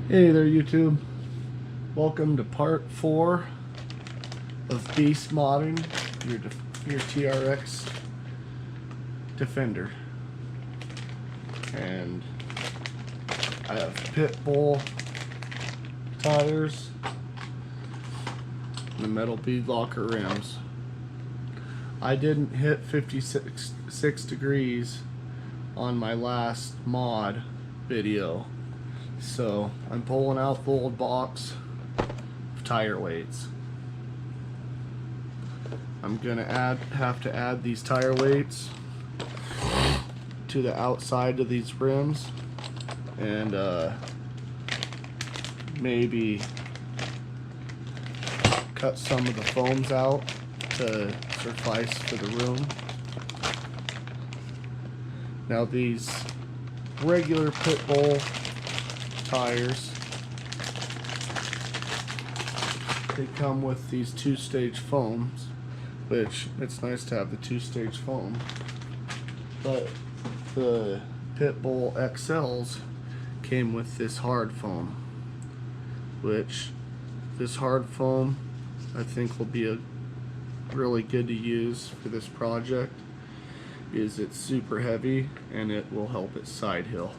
Hey there, YouTube. Welcome to part 4 of beast modding your TRX Defender. And I have pit bull tires and the metal bead locker rims. I didn't hit 56 degrees on my last mod video, so I'm pulling out the old box of tire weights. I'm gonna have to add these tire weights to the outside of these rims, and maybe cut some of the foams out to suffice for the room. Now these regular pit bull tires, they come with these two-stage foams, which it's nice to have the two-stage foam, but the pit bull XLs came with this hard foam, which this hard foam I think will be really good to use for this project, because it's super heavy and it will help it side hill.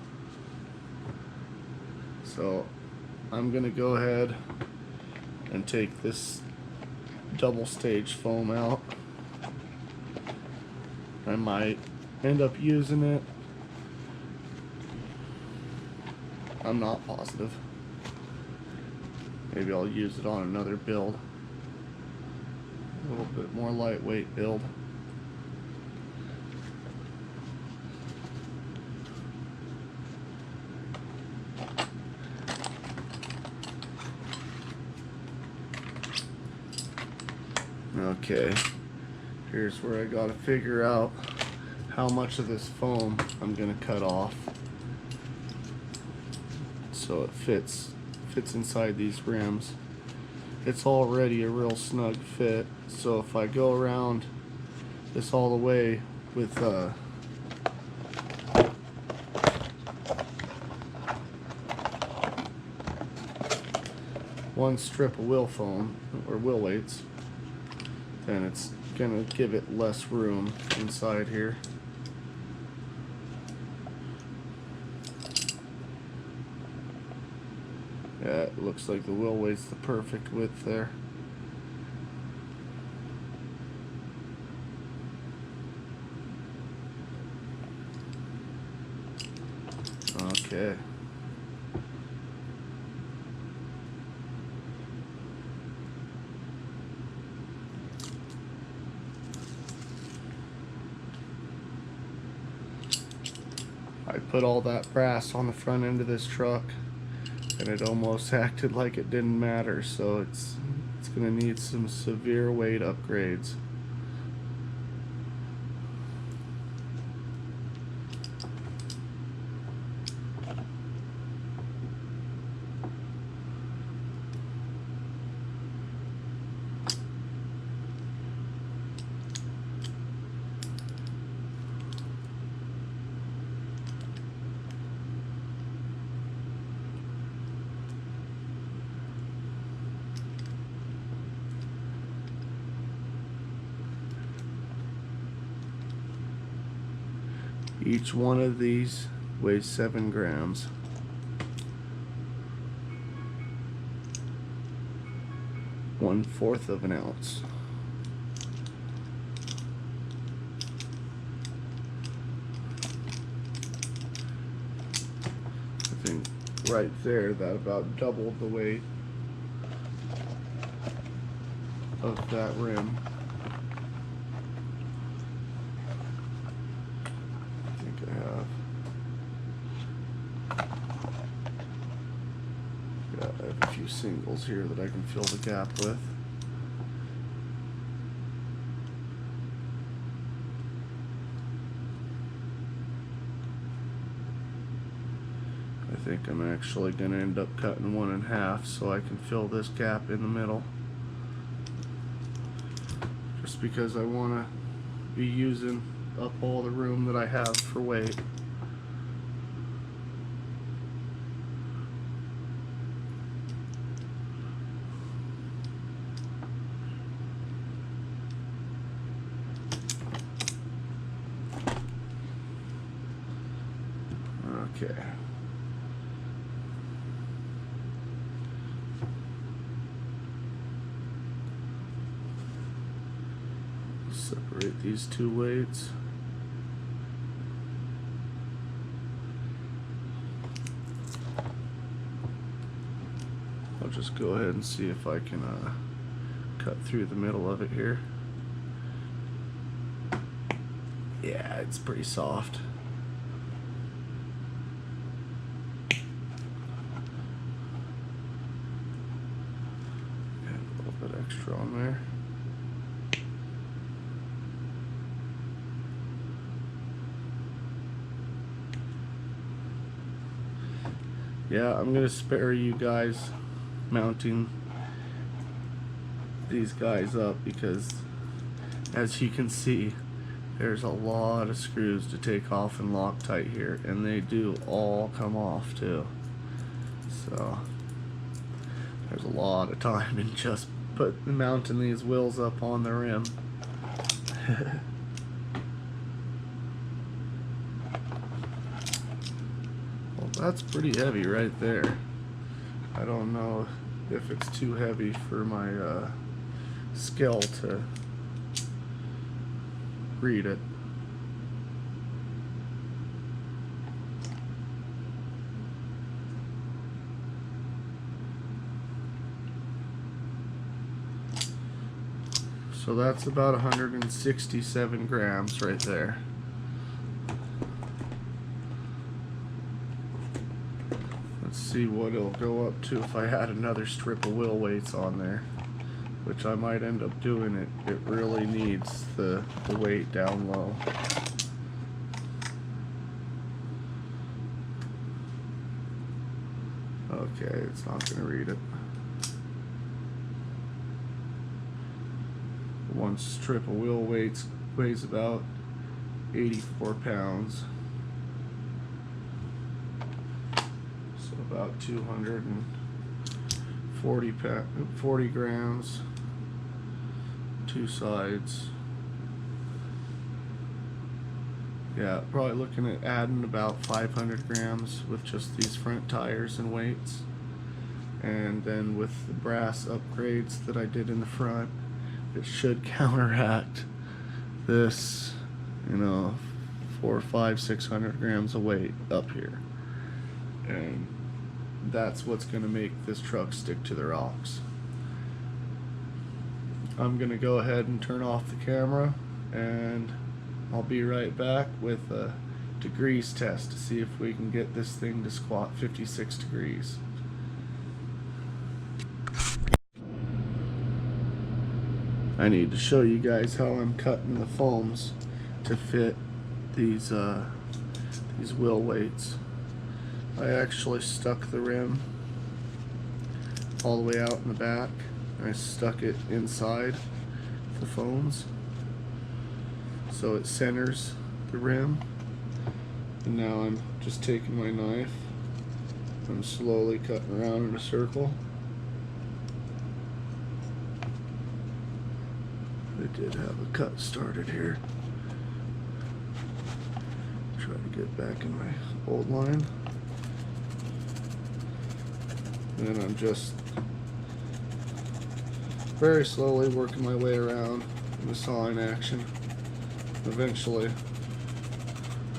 So I'm gonna go ahead and take this double stage foam out. I might end up using it. I'm not positive. Maybe I'll use it on another build. A little bit more lightweight build. Okay, here's where I gotta figure out how much of this foam I'm gonna cut off so it fits inside these rims. It's already a real snug fit, so if I go around this all the way with one strip of wheel foam or wheel weights, then it's gonna give it less room inside here. Yeah, it looks like the wheel weight's the perfect width there. Okay. I put all that brass on the front end of this truck, and it almost acted like it didn't matter, so it's gonna need some severe weight upgrades. Each one of these weighs 7 grams. One-fourth of an ounce. I think right there that about doubled the weight of that rim. I have a few singles here that I can fill the gap with. I think I'm actually going to end up cutting one in half so I can fill this gap in the middle. Just because I want to be using up all the room that I have for weight. Okay. Separate these two weights. I'll just go ahead and see if I can cut through the middle of it here. Yeah, it's pretty soft. A little bit extra on there. Yeah, I'm gonna spare you guys mounting these guys up because, as you can see, there's a lot of screws to take off and Loctite here, and they do all come off too. So there's a lot of time in just mounting these wheels up on the rim. Well, that's pretty heavy right there. I don't know if it's too heavy for my scale to read it. So that's about 167 grams right there. Let's see what it'll go up to if I had another strip of wheel weights on there, which I might end up doing. It really needs the weight down low. Okay, it's not going to read it. One strip of wheel weights weighs about 84 pounds. So about 240 grams. Two sides. Yeah, probably looking at adding about 500 grams with just these front tires and weights. And then with the brass upgrades that I did in the front, it should counteract this, you know, 400, 500, 600 grams of weight up here. And that's what's going to make this truck stick to the rocks. I'm going to go ahead and turn off the camera, and I'll be right back with a degrees test to see if we can get this thing to squat 56 degrees. I need to show you guys how I'm cutting the foams to fit these wheel weights. I actually stuck the rim all the way out in the back. I stuck it inside the foams so it centers the rim. And now I'm just taking my knife. I'm slowly cutting around in a circle. I did have a cut started here. Try to get back in my old line. And then I'm just very slowly working my way around in the sawing action. Eventually,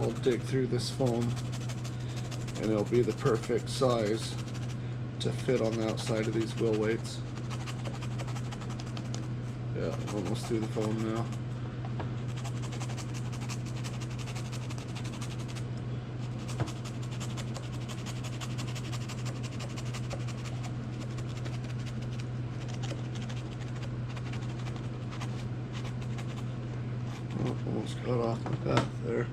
I'll dig through this foam and it'll be the perfect size to fit on the outside of these wheel weights. Yeah, I'm almost through the foam now. Oh, almost got off my path there.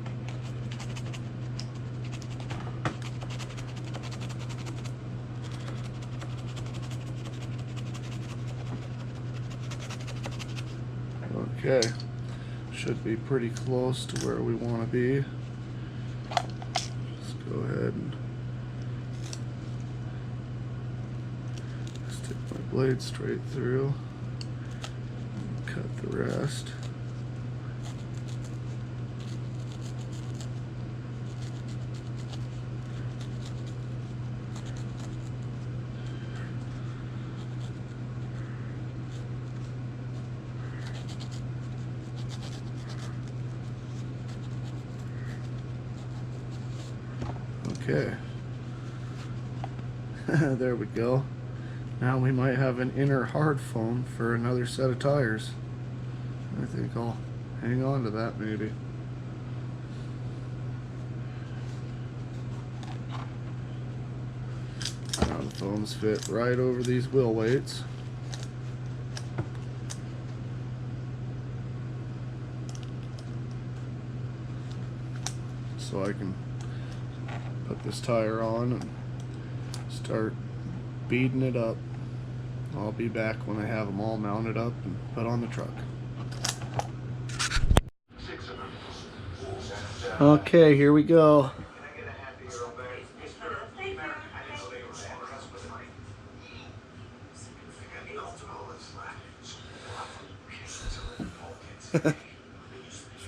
Okay, should be pretty close to where we want to be. Let's go ahead and stick my blade straight through and cut the rest. Okay. There we go. Now we might have an inner hard foam for another set of tires. I think I'll hang on to that maybe. Now the foams fit right over these wheel weights. So I can put this tire on and start beading it up. I'll be back when I have them all mounted up and put on the truck. Okay, here we go.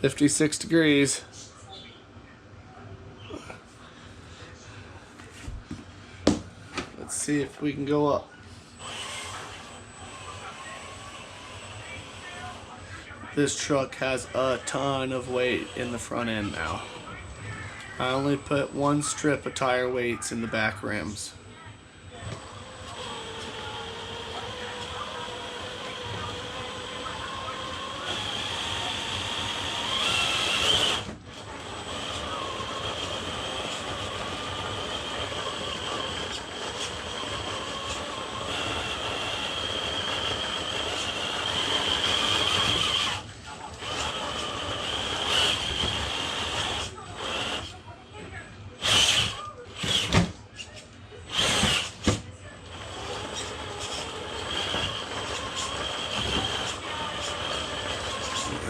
$56 degrees. Let's see if we can go up. This truck has a ton of weight in the front end now. I only put one strip of tire weights in the back rims.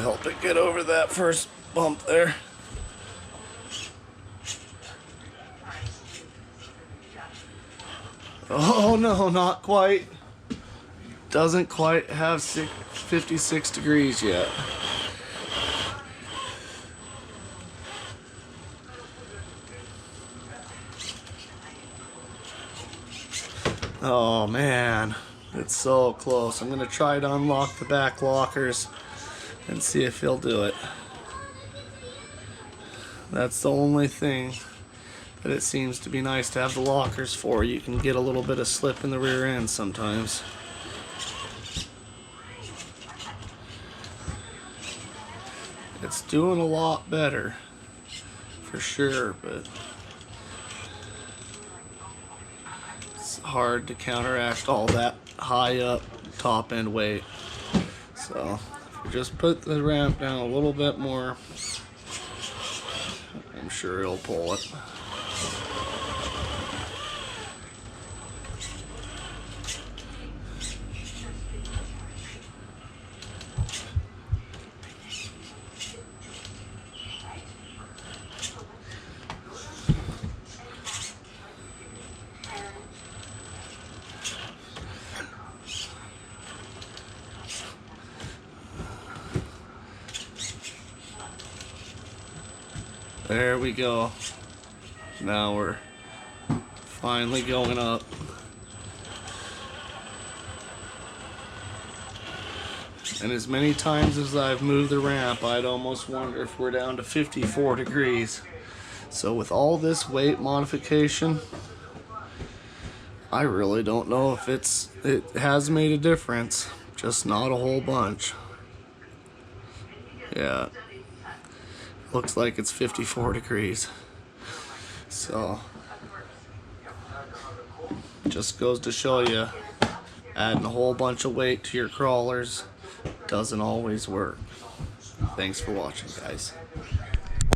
Help it get over that first bump there. Oh no, not quite. Doesn't quite have 56 degrees yet. Oh man, it's so close. I'm gonna try to unlock the back lockers and see if he'll do it. That's the only thing that it seems to be nice to have the lockers for. You can get a little bit of slip in the rear end sometimes. It's doing a lot better for sure, but it's hard to counteract all that high up top end weight. So just put the ramp down a little bit more. I'm sure he'll pull it. There we go. Now we're finally going up. And as many times as I've moved the ramp, I'd almost wonder if we're down to 54 degrees. So with all this weight modification, I really don't know if it has made a difference, just not a whole bunch. Yeah. Looks like it's 54 degrees. So, just goes to show you, adding a whole bunch of weight to your crawlers doesn't always work. Thanks for watching, guys.